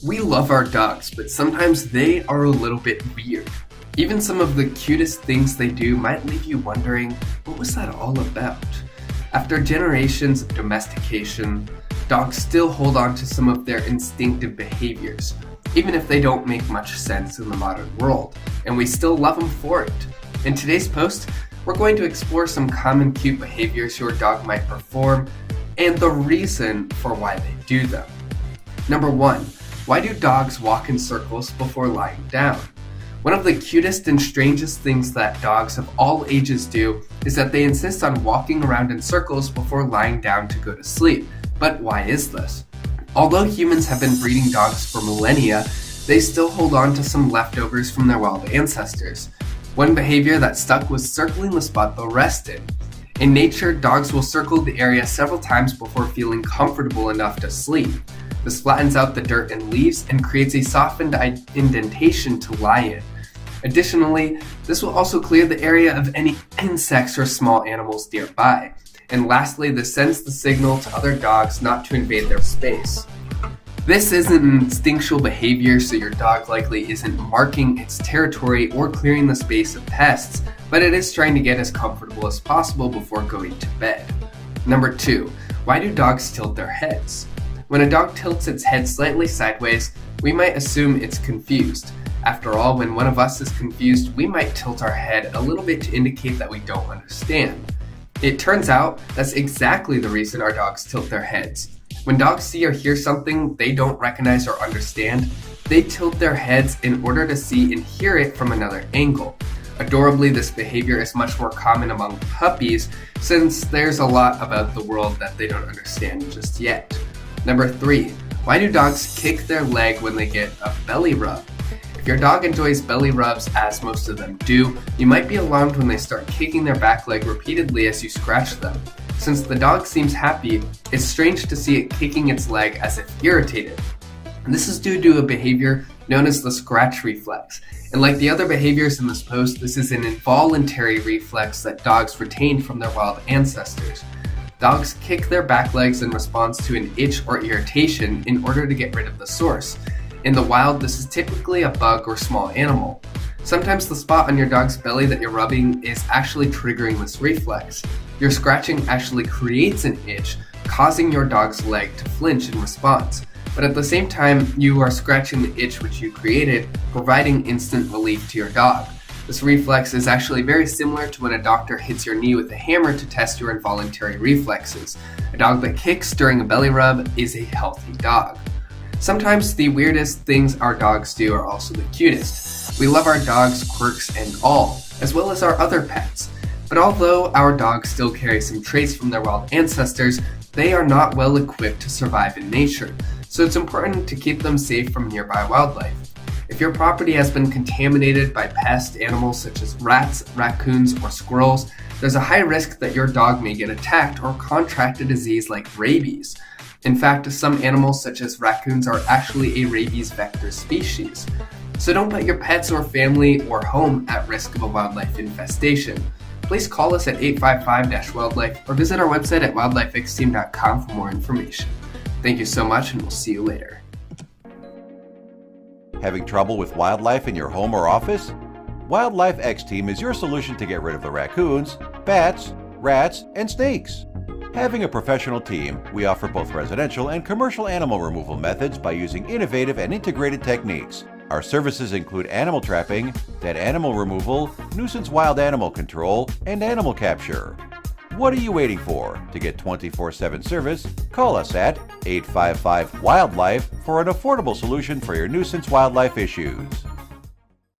We love our dogs, but sometimes they are a little bit weird. Even some of the cutest things they do might leave you wondering, what was that all about? After generations of domestication, dogs still hold on to some of their instinctive behaviors, even if they don't make much sense in the modern world, and we still love them for it. In today's post, we're going to explore some common cute behaviors your dog might perform and the reason for why they do them. Number 1. Why do dogs walk in circles before lying down? One of the cutest and strangest things that dogs of all ages do is that they insist on walking around in circles before lying down to go to sleep. But why is this? Although humans have been breeding dogs for millennia, they still hold on to some leftovers from their wild ancestors. One behavior that stuck was circling the spot they'll rest in. In nature, dogs will circle the area several times before feeling comfortable enough to sleep. This flattens out the dirt and leaves and creates a softened indentation to lie in. Additionally, this will also clear the area of any insects or small animals nearby. And lastly, this sends the signal to other dogs not to invade their space. This isn't an instinctual behavior, so your dog likely isn't marking its territory or clearing the space of pests, but it is trying to get as comfortable as possible before going to bed. Number 2. Why do dogs tilt their heads? When a dog tilts its head slightly sideways, we might assume it's confused. After all, when one of us is confused, we might tilt our head a little bit to indicate that we don't understand. It turns out that's exactly the reason our dogs tilt their heads. When dogs see or hear something they don't recognize or understand, they tilt their heads in order to see and hear it from another angle. Adorably, this behavior is much more common among puppies since there's a lot about the world that they don't understand just yet. Number 3. Why do dogs kick their leg when they get a belly rub? If your dog enjoys belly rubs, as most of them do, you might be alarmed when they start kicking their back leg repeatedly as you scratch them. Since the dog seems happy, it's strange to see it kicking its leg as if irritated. This is due to a behavior known as the scratch reflex. And like the other behaviors in this post, this is an involuntary reflex that dogs retained from their wild ancestors. Dogs kick their back legs in response to an itch or irritation in order to get rid of the source. In the wild, this is typically a bug or small animal. Sometimes the spot on your dog's belly that you're rubbing is actually triggering this reflex. Your scratching actually creates an itch, causing your dog's leg to flinch in response. But at the same time, you are scratching the itch which you created, providing instant relief to your dog. This reflex is actually very similar to when a doctor hits your knee with a hammer to test your involuntary reflexes. A dog that kicks during a belly rub is a healthy dog. Sometimes the weirdest things our dogs do are also the cutest. We love our dogs' quirks and all, as well as our other pets. But although our dogs still carry some traits from their wild ancestors, they are not well equipped to survive in nature, so it's important to keep them safe from nearby wildlife. If your property has been contaminated by pest animals such as rats, raccoons, or squirrels, there's a high risk that your dog may get attacked or contract a disease like rabies. In fact, some animals such as raccoons are actually a rabies vector species. So don't put your pets or family or home at risk of a wildlife infestation. Please call us at 855-WILDLIFE or visit our website at wildlifexteam.com for more information. Thank you so much, and we'll see you later. Having trouble with wildlife in your home or office? Wildlife X Team is your solution to get rid of the raccoons, bats, rats, and snakes. Having a professional team, we offer both residential and commercial animal removal methods by using innovative and integrated techniques. Our services include animal trapping, dead animal removal, nuisance wild animal control, and animal capture. What are you waiting for? To get 24/7 service, call us at 855-WILDLIFE for an affordable solution for your nuisance wildlife issues.